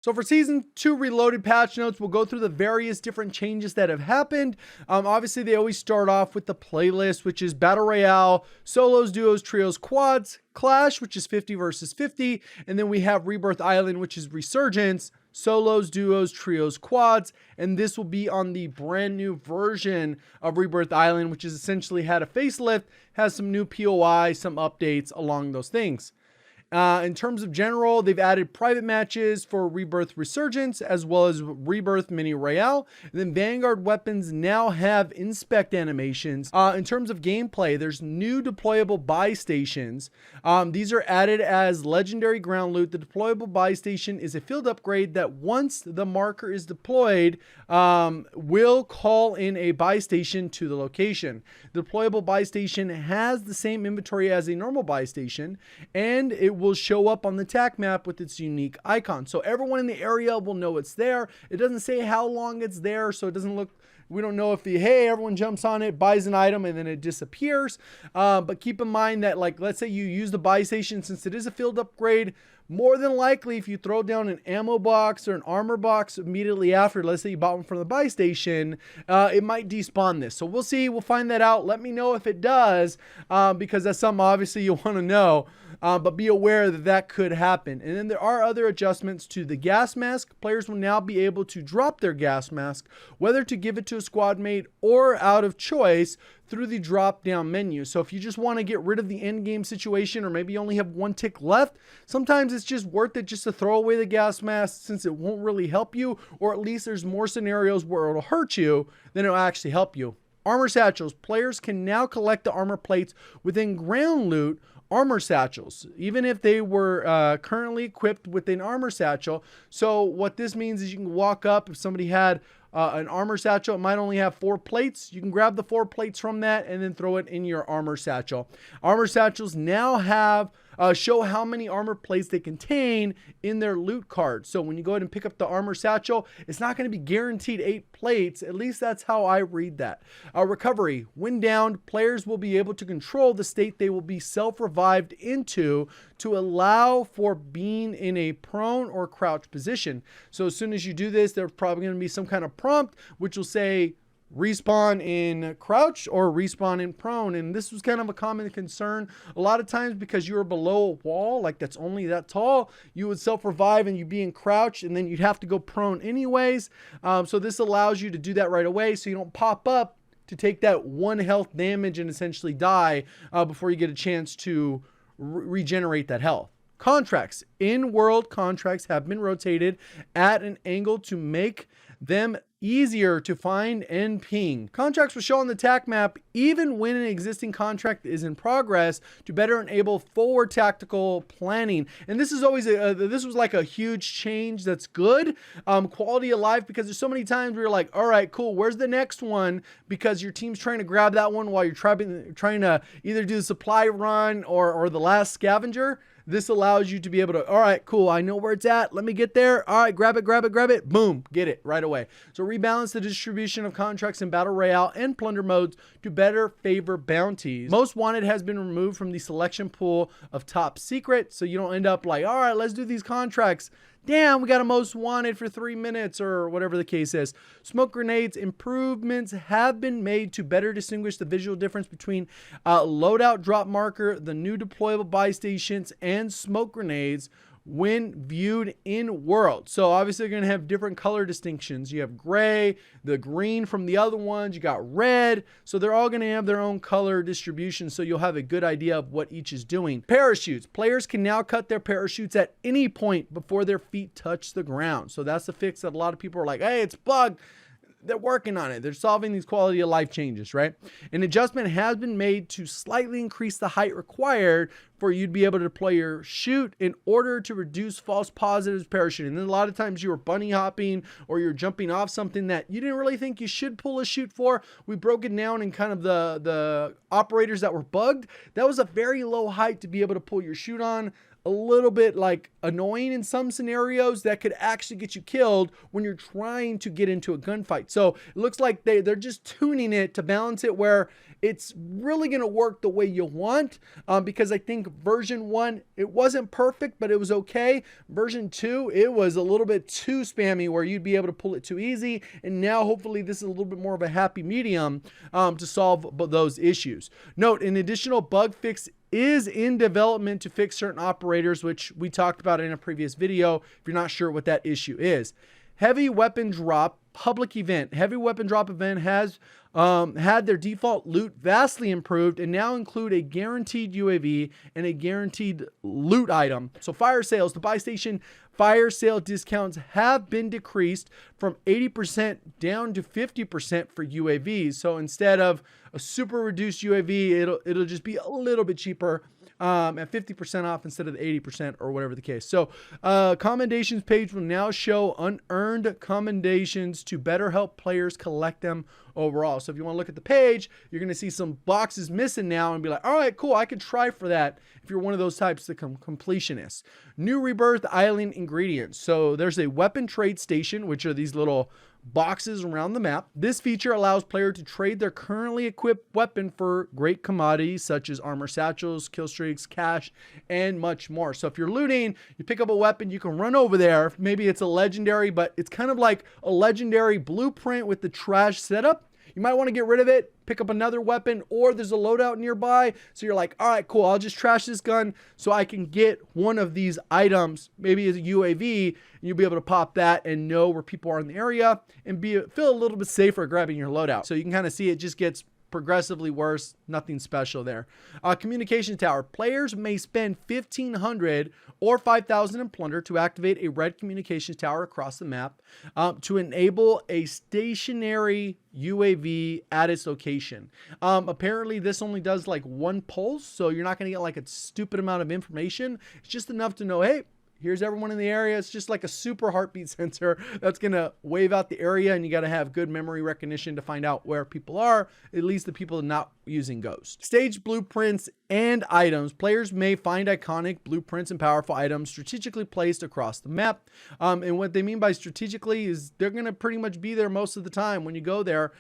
So for Season 2 Reloaded patch notes, we'll go through the various different changes that have happened. Obviously, they always start off with the playlist, which is Battle Royale, Solos, Duos, Trios, Quads, Clash, which is 50 versus 50, and then we have Rebirth Island, which is Resurgence, Solos, Duos, Trios, Quads, and this will be on the brand new version of Rebirth Island, which has essentially had a facelift, has some new POI, some updates along those things. In terms of general, they've added private matches for Rebirth Resurgence as well as Rebirth Mini Royale. And then Vanguard weapons now have inspect animations. In terms of gameplay, there's new deployable buy stations. These are added as legendary ground loot. The deployable buy station is a field upgrade that once the marker is deployed, will call in a buy station to the location. The deployable buy station has the same inventory as a normal buy station, and it will show up on the TAC map with its unique icon. So everyone in the area will know it's there. It doesn't say how long it's there, so it doesn't look, we don't know if everyone jumps on it, buys an item, and then it disappears. But keep in mind that, like, let's say you use the buy station, since it is a field upgrade, more than likely, if you throw down an ammo box or an armor box immediately after, let's say you bought one from the buy station, it might despawn this. So we'll see. We'll find that out. Let me know if it does, because that's something obviously you'll want to know. But be aware that that could happen. And then there are other adjustments to the gas mask. Players will now be able to drop their gas mask, whether to give it to a squad mate or out of choice, through the drop down menu. So if you just want to get rid of the end game situation, or maybe you only have one tick left, sometimes it's just worth it just to throw away the gas mask, since it won't really help you, or at least there's more scenarios where it'll hurt you than it'll actually help you. Armor satchels. Players can now collect the armor plates within ground loot armor satchels, even if they were currently equipped with an armor satchel. So what this means is you can walk up, if somebody had an armor satchel, it might only have 4 plates. You can grab the 4 plates from that and then throw it in your armor satchel. Armor satchels now have show how many armor plates they contain in their loot card. So when you go ahead and pick up the armor satchel, it's not going to be guaranteed 8 plates. At least that's how I read that. Recovery. When downed, players will be able to control the state they will be self-revived into to allow for being in a prone or crouch position. So as soon as you do this, there's probably going to be some kind of prompt which will say respawn in crouch or respawn in prone. And this was kind of a common concern a lot of times, because you were below a wall like that's only that tall, you would self-revive and you'd be in crouch, and then you'd have to go prone anyways. So this allows you to do that right away, so you don't pop up to take that 1 health damage and essentially die before you get a chance to regenerate that health. Contracts. In-world contracts have been rotated at an angle to make them easier to find and ping. Contracts will show on the TAC map even when an existing contract is in progress, to better enable forward tactical planning. And this is always this was like a huge change that's good. Quality of life, because there's so many times where you're like, all right, cool, where's the next one? Because your team's trying to grab that one while you're trying to either do the supply run or the last scavenger. This allows you to be able to, all right, cool, I know where it's at. Let me get there. All right, grab it. Boom, get it right away. So rebalance the distribution of contracts in Battle Royale and Plunder modes to better favor bounties. Most Wanted has been removed from the selection pool of Top Secret, so you don't end up like, all right, let's do these contracts. Damn, we got a Most Wanted for 3 minutes, or whatever the case is. Smoke grenades. Improvements have been made to better distinguish the visual difference between loadout drop marker, the new deployable buy stations, and smoke grenades when viewed in world. So obviously you're going to have different color distinctions. You have gray, the green from the other ones, you got red. So they're all going to have their own color distribution, so you'll have a good idea of what each is doing. Parachutes. Players can now cut their parachutes at any point before their feet touch the ground. So that's the fix that a lot of people are like, hey, it's bugged. They're working on it. They're solving these quality of life changes, right? An adjustment has been made to slightly increase the height required for you to be able to deploy your chute in order to reduce false positives parachuting. And then a lot of times you were bunny hopping or you're jumping off something that you didn't really think you should pull a chute for. We broke it down in kind of the operators that were bugged. That was a very low height to be able to pull your chute on. A little bit like annoying in some scenarios that could actually get you killed when you're trying to get into a gunfight. So it looks like they're just tuning it to balance it where it's really going to work the way you want, because I think version 1, it wasn't perfect, but it was okay. Version 2, it was a little bit too spammy where you'd be able to pull it too easy. And now hopefully this is a little bit more of a happy medium to solve those issues. Note, an additional bug fix is in development to fix certain operators, which we talked about in a previous video if you're not sure what that issue is. Heavy weapon drop public event. Heavy weapon drop event has had their default loot vastly improved and now include a guaranteed UAV and a guaranteed loot item. So fire sales, the buy station fire sale discounts have been decreased from 80% down to 50% for UAVs. So instead of a super reduced UAV, it'll just be a little bit cheaper at 50% off instead of the 80% or whatever the case. So commendations page will now show unearned commendations to better help players collect them overall. So if you want to look at the page, you're going to see some boxes missing now and be like, all right, cool, I could try for that if you're one of those types of completionists. New Rebirth Island ingredients. So there's a weapon trade station, which are these little boxes around the map. This feature allows players to trade their currently equipped weapon for great commodities such as armor satchels, kill streaks, cash, and much more. So if you're looting, you pick up a weapon, you can run over there. Maybe it's a legendary, but it's kind of like a legendary blueprint with the trash setup. You might want to get rid of it, pick up another weapon, or there's a loadout nearby. So you're like, all right, cool, I'll just trash this gun so I can get one of these items, maybe as a UAV, and you'll be able to pop that and know where people are in the area and feel a little bit safer grabbing your loadout. So you can kind of see it just gets progressively worse. Nothing special there. Communication tower. Players may spend 1,500 or 5,000 in plunder to activate a red communications tower across the map to enable a stationary UAV at its location. Apparently this only does like one pulse, so you're not going to get like a stupid amount of information. It's just enough to know, hey, here's everyone in the area. It's just like a super heartbeat sensor that's going to wave out the area, and you got to have good memory recognition to find out where people are, at least the people not using Ghost. Stage blueprints and items. Players may find iconic blueprints and powerful items strategically placed across the map. And what they mean by strategically is they're going to pretty much be there most of the time when you go there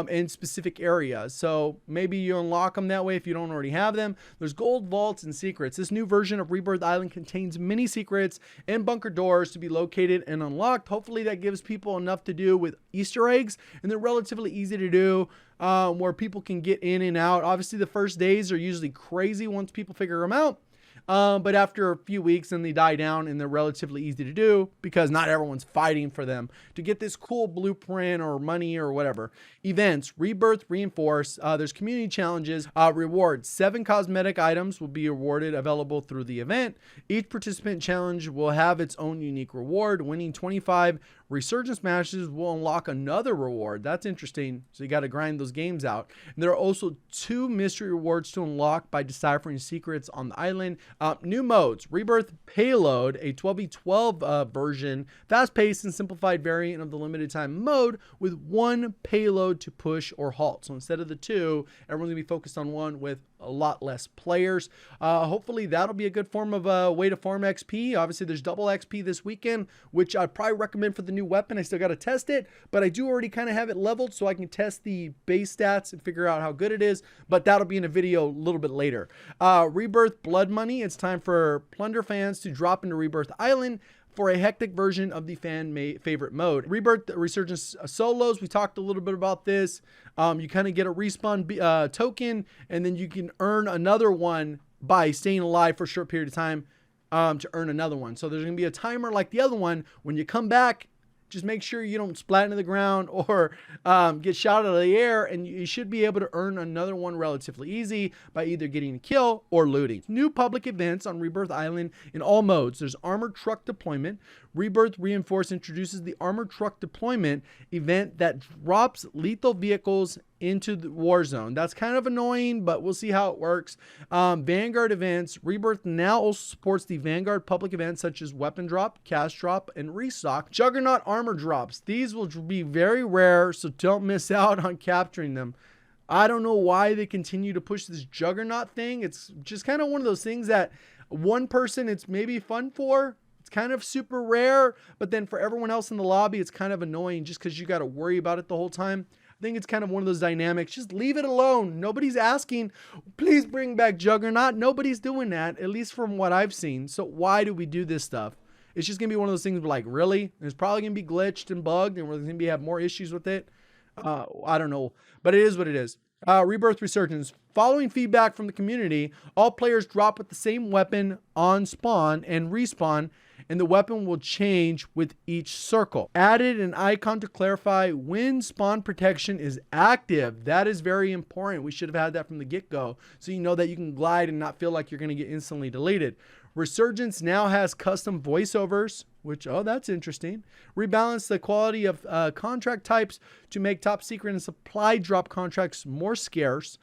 in specific areas. So maybe you unlock them that way if you don't already have them. There's gold vaults and secrets. This new version of Rebirth Island contains many secrets and bunker doors to be located and unlocked. Hopefully that gives people enough to do with Easter eggs, and they're relatively easy to do, where people can get in and out. Obviously the first days are usually crazy once people figure them out. But after a few weeks, then they die down and they're relatively easy to do because not everyone's fighting for them to get this cool blueprint or money or whatever. Events, Rebirth Reinforce. There's community challenges. Rewards, 7 cosmetic items will be awarded available through the event. Each participant challenge will have its own unique reward. Winning 25 Resurgence matches will unlock another reward. That's interesting. So you got to grind those games out. And there are also 2 mystery rewards to unlock by deciphering secrets on the island. New modes, Rebirth Payload, a 12v12 version, fast-paced and simplified variant of the limited time mode with 1 payload to push or halt. So instead of the 2, everyone's gonna be focused on 1 with a lot less players. Hopefully that'll be a good form of a way to farm XP. Obviously there's double XP this weekend, which I'd probably recommend for the new weapon. I still got to test it, but I do already kind of have it leveled so I can test the base stats and figure out how good it is, but that'll be in a video a little bit later. Rebirth Blood Money. It's time for Plunder fans to drop into Rebirth Island for a hectic version of the fan favorite mode. Rebirth Resurgence solos. We talked a little bit about this. You kind of get a respawn token, and then you can earn another one by staying alive for a short period of time to earn another one. So there's going to be a timer like the other one. When you come back, just make sure you don't splat into the ground or get shot out of the air, and you should be able to earn another one relatively easy by either getting a kill or looting. New public events on Rebirth Island in all modes. There's armored truck deployment. Rebirth Reinforce introduces the armored truck deployment event that drops lethal vehicles into the Warzone. That's kind of annoying, but we'll see how it works. Vanguard events. Rebirth now also supports the Vanguard public events such as weapon drop, cash drop, and restock. Juggernaut armor drops. These will be very rare, so don't miss out on capturing them. I don't know why they continue to push this Juggernaut thing. It's just kind of one of those things that one person it's maybe fun for, It's kind of super rare, but then for everyone else in the lobby, it's kind of annoying just because you got to worry about it the whole time. I think it's kind of one of those dynamics. Just leave it alone. Nobody's asking, please bring back Juggernaut. Nobody's doing that, at least from what I've seen. So why do we do this stuff? It's just going to be one of those things where, like, really? It's probably going to be glitched and bugged, and we're going to have more issues with it. I don't know, but it is what it is. Rebirth Resurgence. Following feedback from the community, all players drop with the same weapon on spawn and respawn, and the weapon will change with each circle. Added an icon to clarify when spawn protection is active. That is very important. We should have had that from the get-go, so you know that you can glide and not feel like you're going to get instantly deleted. Resurgence now has custom voiceovers, which, oh, that's interesting. Rebalance the quality of contract types to make top secret and supply drop contracts more scarce.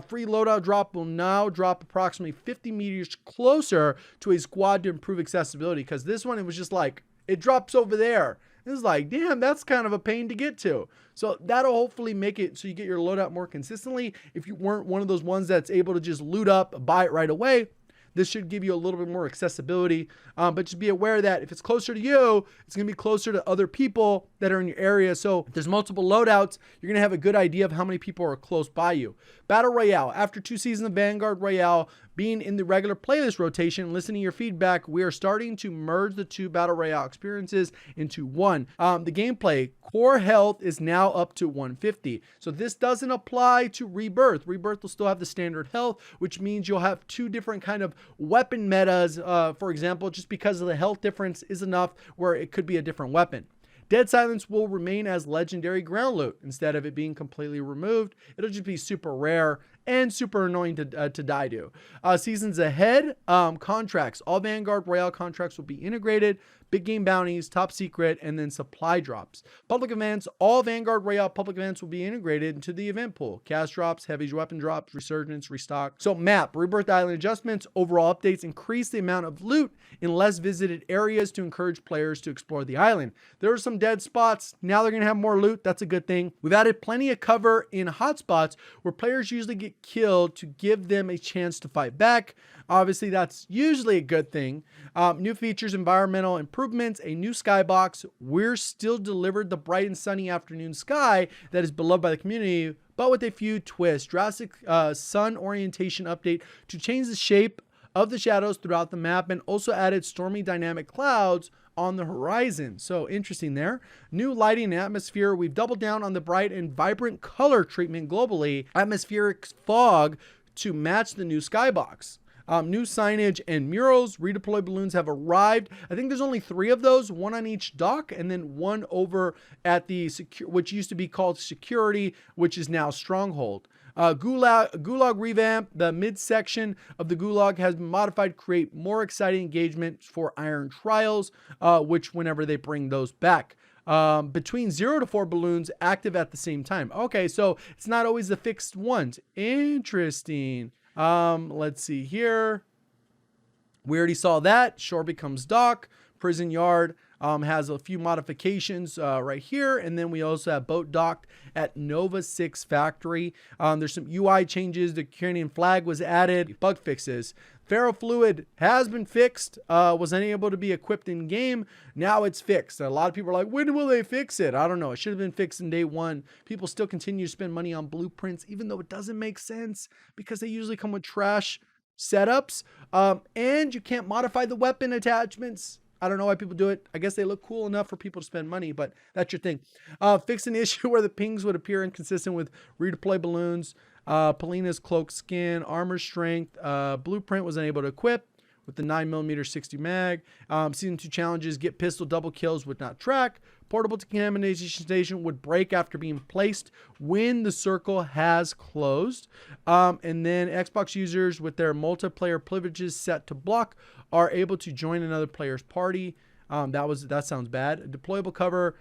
Free loadout drop will now drop approximately 50 meters closer to a squad to improve accessibility, because this one, it was just like, it drops over there. It's like, damn, that's kind of a pain to get to. So that'll hopefully make it so you get your loadout more consistently. If you weren't one of those ones that's able to just loot up, buy it right away, this should give you a little bit more accessibility, but just be aware that if it's closer to you, it's going to be closer to other people that are in your area. So if there's multiple loadouts, you're going to have a good idea of how many people are close by you. Battle Royale. After 2 seasons of Vanguard Royale being in the regular playlist rotation, listening to your feedback, we are starting to merge the 2 Battle Royale experiences into one. The gameplay, core health is now up to 150. So this doesn't apply to Rebirth. Rebirth will still have the standard health, which means you'll have 2 different kind of weapon metas. For example, just because of the health difference is enough where it could be a different weapon. Dead Silence will remain as legendary ground loot. Instead of it being completely removed, it'll just be super rare and super annoying to die to. Seasons ahead, contracts. All Vanguard Royale contracts will be integrated. Big game bounties, top secret, and then supply drops. Public events. All Vanguard Royale public events will be integrated into the event pool. Cast drops, heavy weapon drops, resurgence, restock. So map, Rebirth Island adjustments, overall updates increase the amount of loot in less visited areas to encourage players to explore the island. There are some dead spots. Now they're going to have more loot. That's a good thing. We've added plenty of cover in hotspots where players usually get killed to give them a chance to fight back. Obviously, that's usually a good thing. New features, environmental improvements, a new skybox. We're still delivered the bright and sunny afternoon sky that is beloved by the community, but with a few twists. Drastic sun orientation update to change the shape of the shadows throughout the map, and also added stormy dynamic clouds on the horizon. So interesting there. New lighting and atmosphere. We've doubled down on the bright and vibrant color treatment globally. Atmospheric fog to match the new skybox. New signage and murals. Redeploy balloons have arrived. I think there's only 3 of those, 1 on each dock, and then 1 over at the which used to be called security, which is now stronghold. Gulag revamp. The midsection of the Gulag has been modified to create more exciting engagement for Iron Trials, which whenever they bring those back. Between 0 to 4 balloons active at the same time. Okay, so it's not always the fixed ones. Interesting. Let's see here. We already saw that. Shore becomes dock. Prison yard has a few modifications right here. And then we also have boat docked at Nova 6 factory. There's some UI changes. The Ukrainian flag was added. Bug fixes. Ferrofluid has been fixed. Was unable to be equipped in game. Now it's fixed. A lot of people are like, when will they fix it? I don't know. It should have been fixed in day 1. People still continue to spend money on blueprints, even though it doesn't make sense because they usually come with trash setups. And you can't modify the weapon attachments. I don't know why people do it. I guess they look cool enough for people to spend money, but that's your thing. Fix an issue where the pings would appear inconsistent with redeploy balloons. Polina's cloak skin, armor strength, blueprint was unable to equip with the 9mm 60 mag. Season 2 challenges, get pistol double kills would not track. Portable decontamination station would break after being placed when the circle has closed. And then Xbox users with their multiplayer privileges set to block are able to join another player's party. That sounds bad. Deployable cover.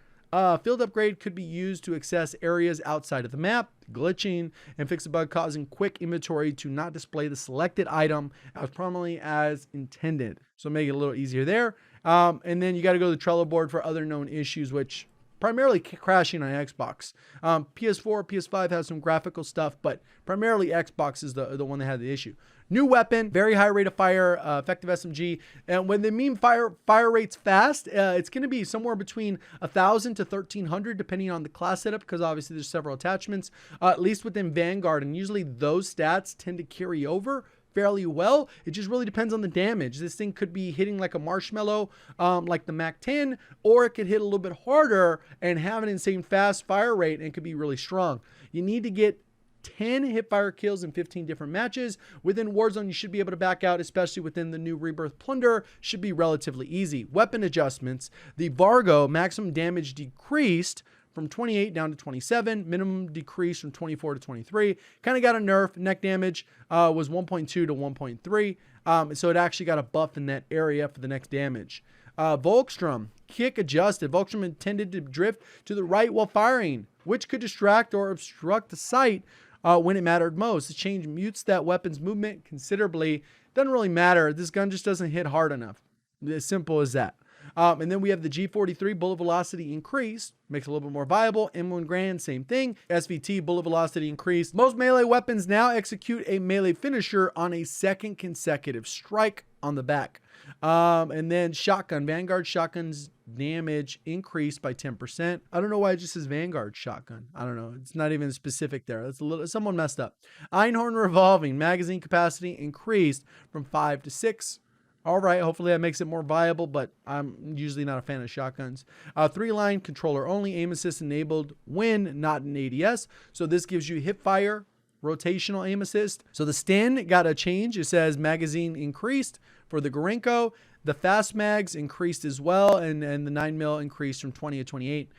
Field upgrade could be used to access areas outside of the map, glitching, and fix a bug causing quick inventory to not display the selected item as prominently as intended. So make it a little easier there. And then you got to go to the Trello board for other known issues, which primarily crashing on Xbox. PS4, PS5 has some graphical stuff, but primarily Xbox is the one that had the issue. New weapon, very high rate of fire, effective SMG. And when they mean fire rates fast, it's going to be somewhere between 1,000 to 1,300, depending on the class setup, because obviously there's several attachments, at least within Vanguard. And usually those stats tend to carry over fairly well. It just really depends on the damage. This thing could be hitting like a marshmallow, like the Mac 10, or it could hit a little bit harder and have an insane fast fire rate, and it could be really strong. You need to get 10 hipfire kills in 15 different matches. Within Warzone, you should be able to back out, especially within the new Rebirth Plunder. Should be relatively easy. Weapon adjustments. The Vargo maximum damage decreased from 28 down to 27. Minimum decrease from 24 to 23. Kind of got a nerf. Neck damage was 1.2 to 1.3. So it actually got a buff in that area for the next damage. Volkstrom, kick adjusted. Volkstrom intended to drift to the right while firing, which could distract or obstruct the sight when it mattered most. The change mutes that weapon's movement considerably. Doesn't really matter. This gun just doesn't hit hard enough. As simple as that. And then we have the G43 bullet velocity increased, makes it a little bit more viable. M1 Grand, same thing. SVT bullet velocity increased. Most melee weapons now execute a melee finisher on a second consecutive strike on the back. And then shotgun, Vanguard shotgun's damage increased by 10%. I don't know why it just says Vanguard shotgun. I don't know. It's not even specific there. That's a little, someone messed up. Einhorn revolving, magazine capacity increased from 5 to 6. All right, hopefully that makes it more viable, but I'm usually not a fan of shotguns. 3-line controller only, aim assist enabled when not in ADS. So this gives you hip fire, rotational aim assist. So the stand got a change. It says magazine increased for the Gorenko. The fast mags increased as well, and the 9mm increased from 20 to 28.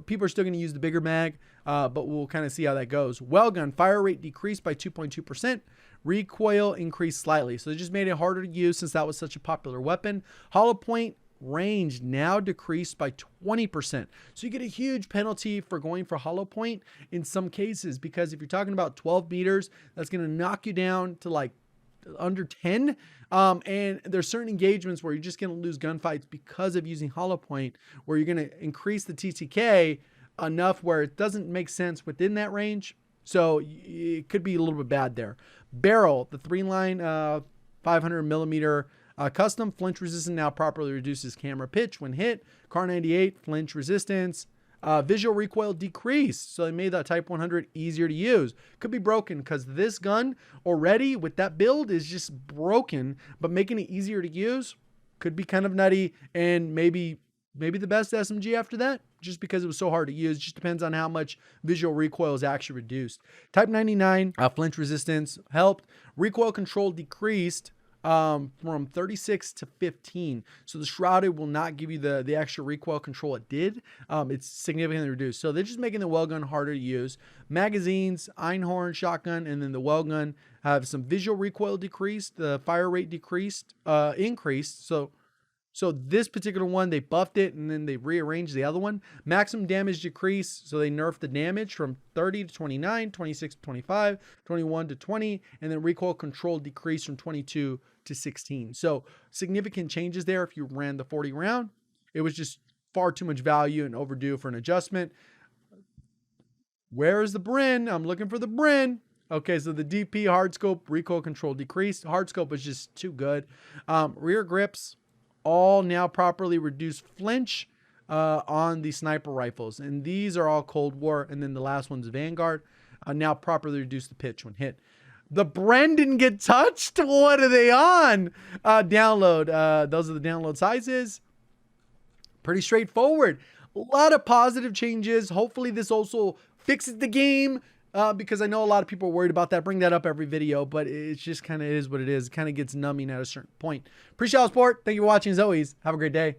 People are still going to use the bigger mag, but we'll kind of see how that goes. Wellgun, fire rate decreased by 2.2%. Recoil increased slightly. So they just made it harder to use since that was such a popular weapon. Hollow point range now decreased by 20%. So you get a huge penalty for going for hollow point in some cases, because if you're talking about 12 meters, that's going to knock you down to like under 10. And there's certain engagements where you're just going to lose gunfights because of using hollow point, where you're going to increase the TTK enough where it doesn't make sense within that range. So it could be a little bit bad there. Barrel, the 3-line 500mm custom flinch resistant now properly reduces camera pitch when hit. Car 98 flinch resistance. Visual recoil decreased, so they made that Type 100 easier to use. Could be broken because this gun already with that build is just broken, but making it easier to use could be kind of nutty, and maybe the best SMG after that, just because it was so hard to use. Just depends on how much visual recoil is actually reduced. Type 99 flinch resistance helped. Recoil control decreased from 36 to 15. So the Shrouded will not give you the extra recoil control it did. It's significantly reduced. So they're just making the Wellgun harder to use. Magazines, Einhorn shotgun, and then the Wellgun have some visual recoil decreased. The fire rate increased. So this particular one, they buffed it and then they rearranged the other one. Maximum damage decrease, so they nerfed the damage from 30 to 29, 26 to 25, 21 to 20, and then recoil control decreased from 22 to 16. So significant changes there. If you ran the 40 round, it was just far too much value and overdue for an adjustment. Where is the Bren? I'm looking for the Bren. Okay, so the DP hardscope recoil control decreased. Hardscope was just too good. Rear grips, all now properly reduced flinch on the sniper rifles. And these are all Cold War. And then the last one's Vanguard. Now properly reduce the pitch when hit. The Bren didn't get touched? What are they on? Download. Those are the download sizes. Pretty straightforward. A lot of positive changes. Hopefully this also fixes the game. Because I know a lot of people are worried about that. Bring that up every video, but it's just kind of is what it is. It kind of gets numbing at a certain point. Appreciate all the support. Thank you for watching as always. Have a great day.